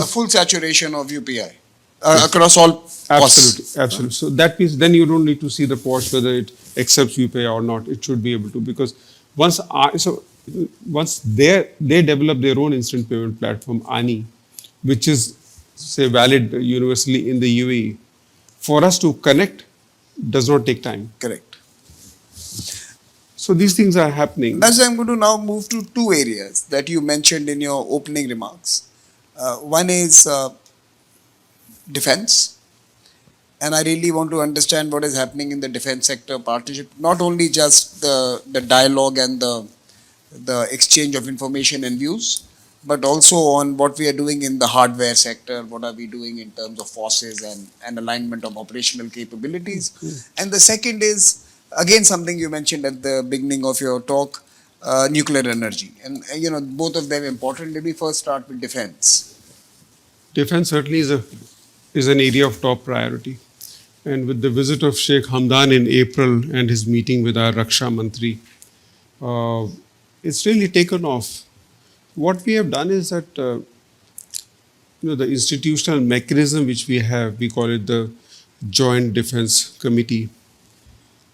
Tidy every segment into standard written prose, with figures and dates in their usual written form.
A full saturation of UPI across all Absolutely, costs. absolutely. So that means then you don't need to see the POS whether it accepts UPI or not. It should be able to, because once they develop their own instant payment platform, ANI, which is say valid universally in the UAE, for us to connect does not take time. Correct. So these things are happening. As I'm going to now move to two areas that you mentioned in your opening remarks. One is defense, and I really want to understand what is happening in the defense sector partnership. Not only just the dialogue and the exchange of information and views, but also on what we are doing in the hardware sector. What are we doing in terms of forces and alignment of operational capabilities? And the second is again something you mentioned at the beginning of your talk, nuclear energy, and both of them important. Let me first start with defense. Defense certainly is an area of top priority. And with the visit of Sheikh Hamdan in April and his meeting with our Raksha Mantri, it's really taken off. What we have done is that the institutional mechanism which we have, we call it the Joint Defense Committee,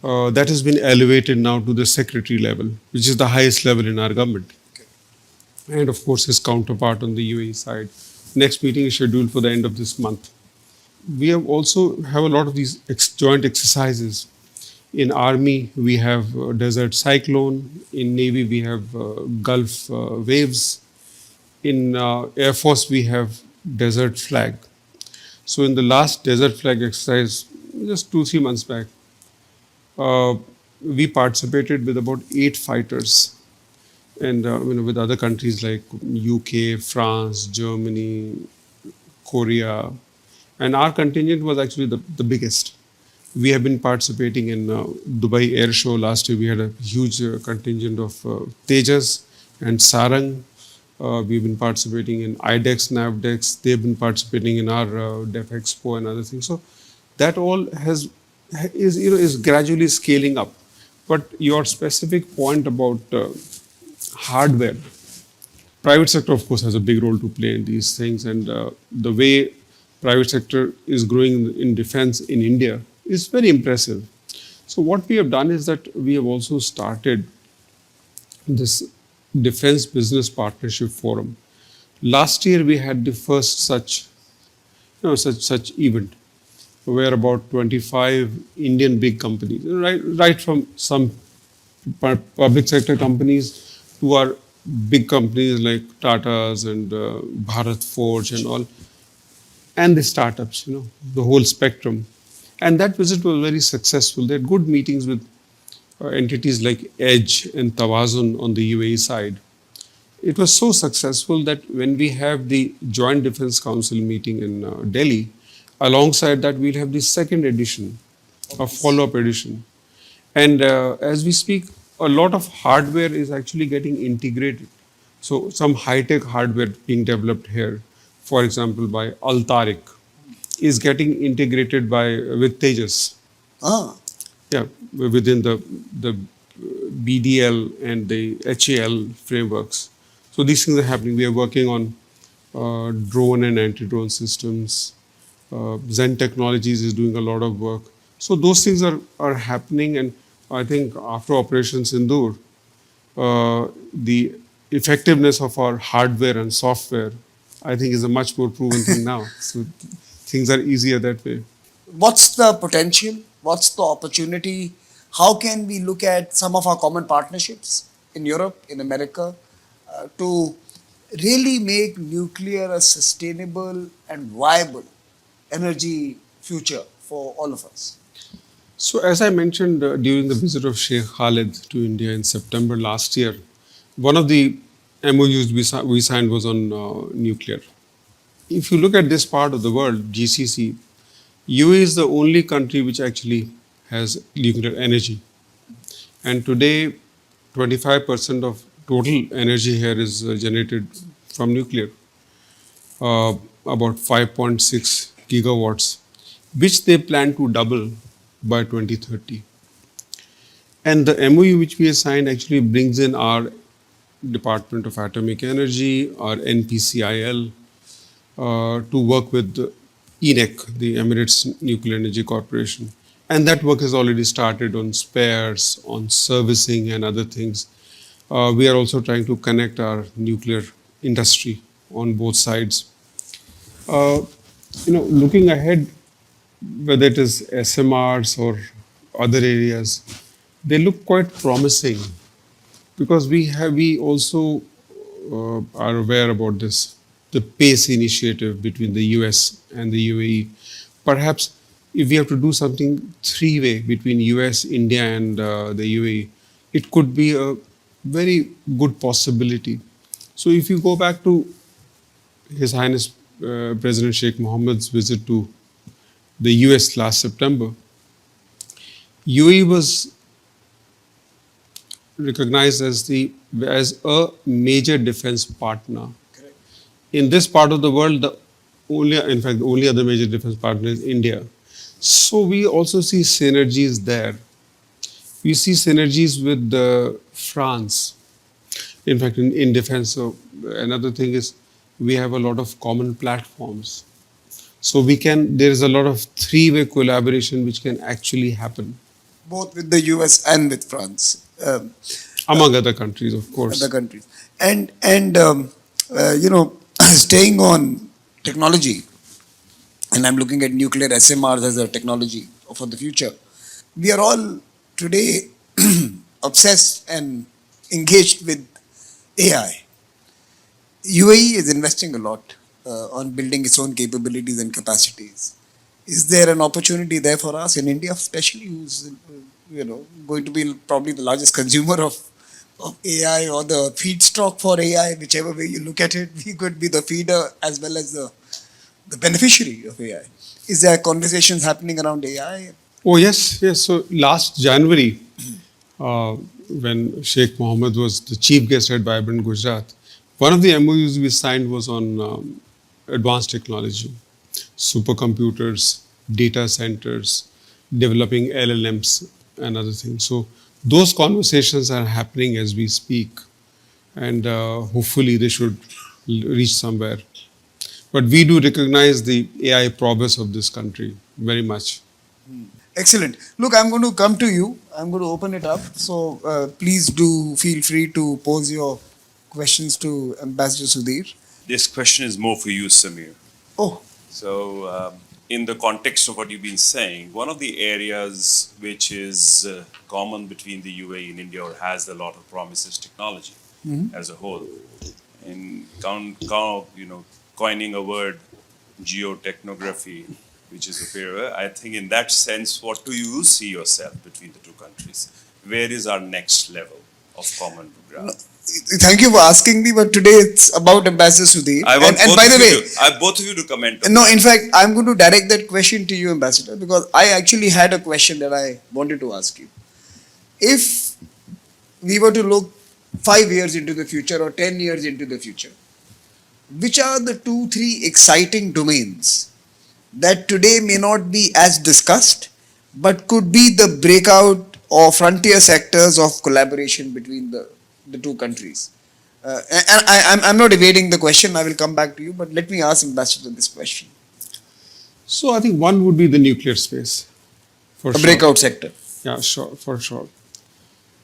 that has been elevated now to the secretary level, which is the highest level in our government. And of course, his counterpart on the UAE side. Next meeting is scheduled for the end of this month. We have also have a lot of these joint exercises. In Army, we have Desert Cyclone. In Navy, we have Gulf Waves. In Air Force, we have Desert Flag. So in the last Desert Flag exercise, just 2-3 months back, we participated with about 8 fighters, and with other countries like UK, France, Germany, Korea, and our contingent was actually the biggest. We have been participating in Dubai Air Show. Last year we had a huge contingent of Tejas and Sarang. We've been participating in IDEX, NAVDEX. They've been participating in our Def Expo and other things. So that all is gradually scaling up. But your specific point about hardware, private sector of course has a big role to play in these things, and the way private sector is growing in defense in India is very impressive. So what we have done is that we have also started this Defense Business Partnership Forum. Last year we had the first such event where about 25 Indian big companies, right from some public sector companies to our big companies like Tata's and Bharat Forge and all, and the startups, the whole spectrum. And that visit was very successful. They had good meetings with entities like Edge and Tawazun on the UAE side. It was so successful that when we have the Joint Defense Council meeting in Delhi, alongside that we'll have the second edition, a follow-up edition. And as we speak, a lot of hardware is actually getting integrated. So some high-tech hardware being developed here, for example, by Al Tariq, is getting integrated with Tejas. Yeah, within the BDL and the HAL frameworks. So these things are happening. We are working on drone and anti-drone systems. Zen Technologies is doing a lot of work. So those things are happening, and I think after Operation Sindoor, the effectiveness of our hardware and software, I think, is a much more proven thing now. So things are easier that way. What's the potential? What's the opportunity? How can we look at some of our common partnerships in Europe, in America, to really make nuclear a sustainable and viable energy future for all of us? So as I mentioned during the visit of Sheikh Khalid to India in September last year, one of the MOUs we signed was on nuclear. If you look at this part of the world, GCC, UAE is the only country which actually has nuclear energy. And today, 25% of total energy here is generated from nuclear, about 5.6 gigawatts, which they plan to double by 2030. And the MOU which we have signed actually brings in our Department of Atomic Energy, our NPCIL, to work with the ENEC, the Emirates Nuclear Energy Corporation. And that work has already started on spares, on servicing, and other things. We are also trying to connect our nuclear industry on both sides. Uh, Looking ahead, whether it is SMRs or other areas, they look quite promising because we also are aware about this, the PACE initiative between the US and the UAE. Perhaps if we have to do something three-way between US, India, and the UAE, it could be a very good possibility. So if you go back to His Highness President Sheikh Mohammed's visit to the US last September, UAE was recognized as a major defense partner. Correct. In this part of the world, the only other major defense partner is India. So we also see synergies there. We see synergies with France. In fact, in defense, so another thing is we have a lot of common platforms. So there is a lot of three-way collaboration which can actually happen Both with the US and with France. among other countries, of course. Other countries. And staying on technology, and I'm looking at nuclear SMRs as a technology for the future. We are all today obsessed and engaged with AI. UAE is investing a lot on building its own capabilities and capacities. Is there an opportunity there for us in India, especially who's going to be probably the largest consumer of AI or the feedstock for AI, whichever way you look at it? We could be the feeder as well as the beneficiary of AI. Is there conversations happening around AI? Oh, yes, yes. So last January, when Sheikh Mohammed was the chief guest at Vibrant Gujarat, one of the MOUs we signed was on advanced technology, supercomputers, data centers, developing LLMs and other things. So those conversations are happening as we speak, and hopefully they should reach somewhere. But we do recognize the AI prowess of this country very much. Excellent. Look, I'm going to come to you. I'm going to open it up. So please do feel free to pose your questions to Ambassador Sudhir. This question is more for you, Samir. Oh, So, in the context of what you've been saying, one of the areas which is common between the UAE and India or has a lot of promises technology as a whole. In coining a word, geotechnography, which is a fair. I think in that sense, what do you see yourself between the two countries? Where is our next level of common ground? thank you for asking me, but today it's about Ambassador Sudhir. I want And both by the of way, you I both of you to comment. On no, that. in fact, I'm going to direct that question to you, Ambassador, because I actually had a question that I wanted to ask you. If we were to look 5 years into the future or 10 years into the future, which are the 2, 3 exciting domains that today may not be as discussed, but could be the breakout or frontier sectors of collaboration between the two countries? I'm not evading the question, I will come back to you, but let me ask Ambassador this question. So I think one would be the nuclear space, for A sure. breakout sector. Yeah, sure, for sure.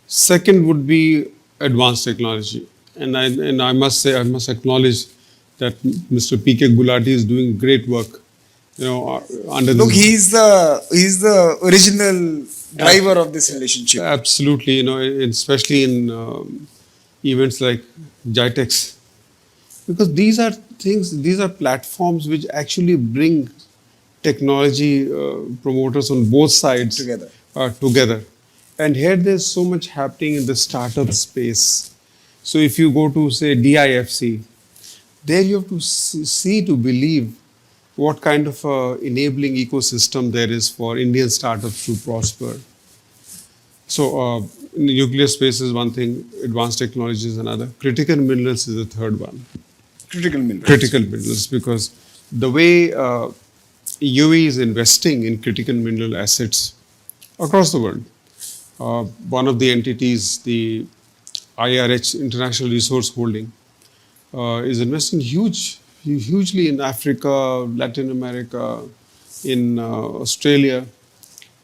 Second would be advanced technology, and I must say I must acknowledge that Mr. P.K. Gulati is doing great work. Under Look, this, he's the original driver of this relationship. absolutely, especially in events like GITEX, because these are platforms which actually bring technology promoters on both sides Together. together. And here there's so much happening in the startup space. So if you go to say DIFC, there you have to see to believe what kind of enabling ecosystem there is for Indian startups to prosper. So nuclear space is one thing, advanced technology is another. Critical minerals is the third one. Critical minerals. Critical minerals, because the way UAE is investing in critical mineral assets across the world. One of the entities, the IRH, International Resource Holding, is investing hugely in Africa, Latin America, in Australia.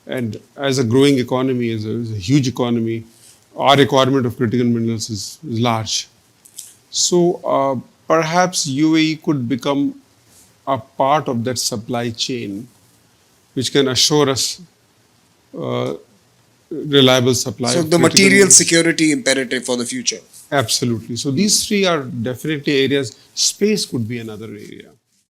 And as a growing economy, as a huge economy, our requirement of critical minerals is large. So perhaps UAE could become a part of that supply chain, which can assure us uh, reliable supply So of the critical material minerals. security imperative for the future. Absolutely. So these three are definitely areas. Space could be another area.